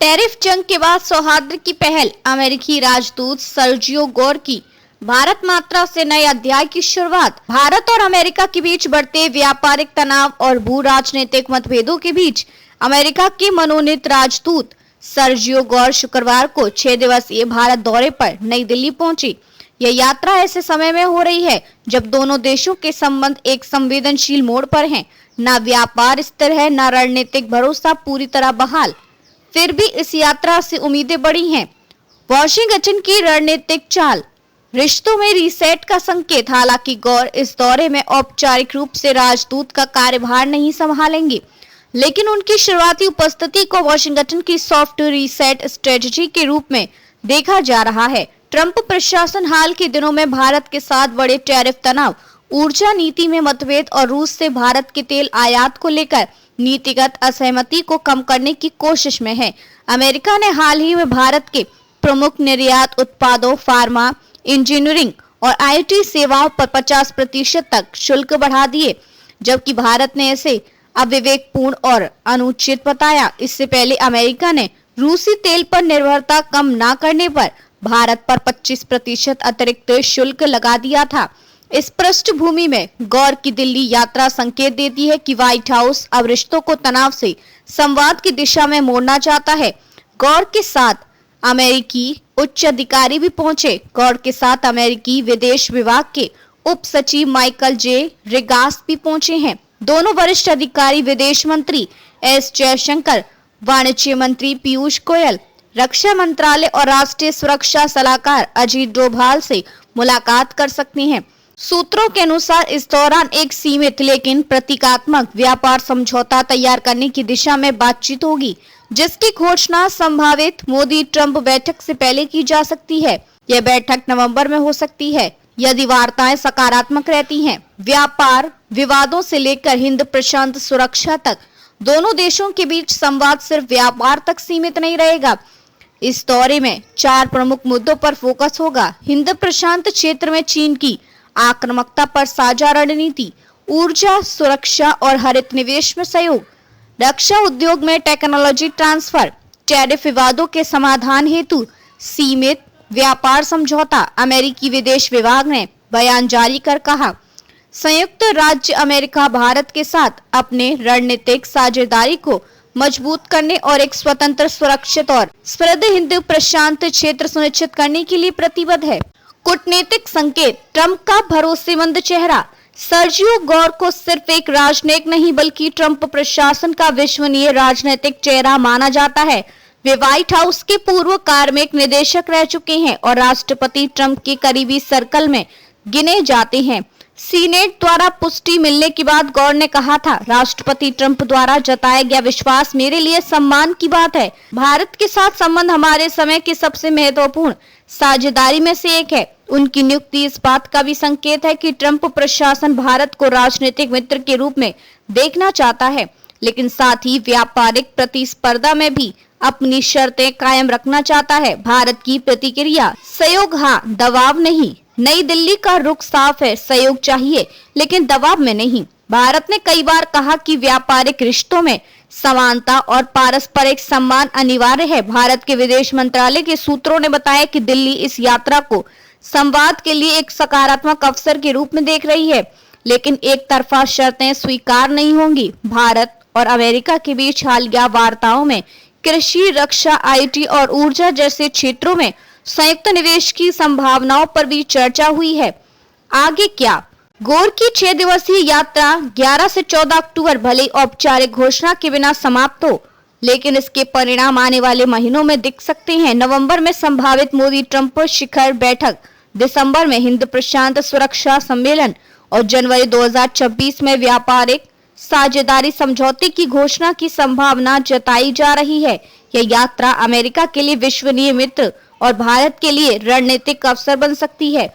Tariff जंग के बाद सौहार्द की पहल, अमेरिकी राजदूत सर्जियो गोर की भारत यात्रा से नए अध्याय की शुरुआत। भारत और अमेरिका के बीच बढ़ते व्यापारिक तनाव और भू राजनीतिक मतभेदों के बीच अमेरिका के मनोनीत राजदूत सर्जियो गोर शुक्रवार को 6 दिवसीय भारत दौरे पर नई दिल्ली पहुंची। यह यात्रा ऐसे समय में हो रही है जब दोनों देशों के संबंध एक संवेदनशील मोड़ पर हैं। न व्यापार स्थिर है, न रणनीतिक भरोसा पूरी तरह बहाल। फिर भी इस यात्रा से उम्मीदें बढ़ी हैं। वॉशिंगटन की रणनीतिक चाल, रिश्तों में रीसेट का संकेत। हालांकि गौर इस दौरे में औपचारिक रूप से राजदूत का कार्यभार नहीं संभालेंगे, लेकिन उनकी शुरुआती उपस्थिति को वॉशिंगटन की सॉफ्ट रीसेट स्ट्रेटजी के रूप में देखा जा रहा है। ट्रंप प्रशासन हाल के दिनों में भारत के साथ बड़े टैरिफ तनाव, ऊर्जा नीति में मतभेद और रूस से भारत के तेल आयात को लेकर नीतिगत असहमति को कम करने की कोशिश में है। अमेरिका ने हाल ही में भारत के प्रमुख निर्यात उत्पादों, फार्मा, इंजीनियरिंग और आईटी सेवाओं पर 50% तक शुल्क बढ़ा दिए, जबकि भारत ने इसे अविवेकपूर्ण और अनुचित बताया। इससे पहले अमेरिका ने रूसी तेल पर निर्भरता कम न करने पर भारत पर 25% अतिरिक्त शुल्क लगा दिया था। इस पृष्ठभूमि में गौर की दिल्ली यात्रा संकेत देती है कि व्हाइट हाउस अब रिश्तों को तनाव से संवाद की दिशा में मोड़ना चाहता है। गौर के साथ अमेरिकी उच्च अधिकारी भी पहुंचे। गौर के साथ अमेरिकी विदेश विभाग के उप सचिव माइकल जे रेगास भी पहुंचे हैं। दोनों वरिष्ठ अधिकारी विदेश मंत्री एस जयशंकर, वाणिज्य मंत्री पीयूष गोयल, रक्षा मंत्रालय और राष्ट्रीय सुरक्षा सलाहकार अजीत डोभाल से मुलाकात कर सकती हैं। सूत्रों के अनुसार इस दौरान एक सीमित लेकिन प्रतीकात्मक व्यापार समझौता तैयार करने की दिशा में बातचीत होगी, जिसकी घोषणा संभावित मोदी ट्रंप बैठक से पहले की जा सकती है। यह बैठक नवंबर में हो सकती है यदि वार्ताएं सकारात्मक रहती हैं। व्यापार विवादों से लेकर हिंद प्रशांत सुरक्षा तक दोनों देशों के बीच संवाद सिर्फ व्यापार तक सीमित नहीं रहेगा। इस दौरे में 4 प्रमुख मुद्दों पर फोकस होगा। हिंद प्रशांत क्षेत्र में चीन की आक्रामकता पर साझा रणनीति, ऊर्जा सुरक्षा और हरित निवेश में सहयोग, रक्षा उद्योग में टेक्नोलॉजी ट्रांसफर, टैरिफ विवादों के समाधान हेतु सीमित व्यापार समझौता। अमेरिकी विदेश विभाग ने बयान जारी कर कहा, संयुक्त राज्य अमेरिका भारत के साथ अपने रणनीतिक साझेदारी को मजबूत करने और एक स्वतंत्र, सुरक्षित और समृद्ध हिंद प्रशांत क्षेत्र सुनिश्चित करने के लिए प्रतिबद्ध है। कूटनीतिक संकेत, ट्रंप का भरोसेमंद चेहरा। सर्जियो गौर को सिर्फ एक राजनयिक नहीं बल्कि ट्रंप प्रशासन का विश्वसनीय राजनीतिक चेहरा माना जाता है। वे व्हाइट हाउस के पूर्व कार्मिक निदेशक रह चुके हैं और राष्ट्रपति ट्रंप के करीबी सर्कल में गिने जाते हैं। सीनेट द्वारा पुष्टि मिलने के बाद गौर ने कहा था, राष्ट्रपति ट्रंप द्वारा जताया गया विश्वास मेरे लिए सम्मान की बात है। भारत के साथ संबंध हमारे समय की सबसे महत्वपूर्ण साझेदारी में से एक है। उनकी नियुक्ति इस बात का भी संकेत है कि ट्रंप प्रशासन भारत को राजनीतिक मित्र के रूप में देखना चाहता है, लेकिन साथ ही व्यापारिक प्रतिस्पर्धा में भी अपनी शर्तें कायम रखना चाहता है। भारत की प्रतिक्रिया, सहयोग हाँ, दबाव नहीं। नई दिल्ली का रुख साफ है, सहयोग चाहिए लेकिन दबाव में नहीं। भारत ने कई बार कहा कि व्यापारिक रिश्तों में समानता और पारस्परिक सम्मान अनिवार्य है। भारत के विदेश मंत्रालय के सूत्रों ने बताया कि दिल्ली इस यात्रा को संवाद के लिए एक सकारात्मक अवसर के रूप में देख रही है, लेकिन एक तरफा शर्तें स्वीकार नहीं होंगी। भारत और अमेरिका के बीच हालिया वार्ताओं में कृषि, रक्षा, आईटी और ऊर्जा जैसे क्षेत्रों में संयुक्त निवेश की संभावनाओं पर भी चर्चा हुई है। आगे क्या? गौर की 6 दिवसीय यात्रा 11 से 14 अक्टूबर भले औपचारिक घोषणा के बिना समाप्त हो, लेकिन इसके परिणाम आने वाले महीनों में दिख सकते हैं। नवंबर में संभावित मोदी ट्रंप शिखर बैठक, दिसंबर में हिंद प्रशांत सुरक्षा सम्मेलन और जनवरी 2026 में व्यापारिक साझेदारी समझौते की घोषणा की संभावना जताई जा रही है। यह यात्रा अमेरिका के लिए विश्वसनीय मित्र और भारत के लिए रणनीतिक अवसर बन सकती है।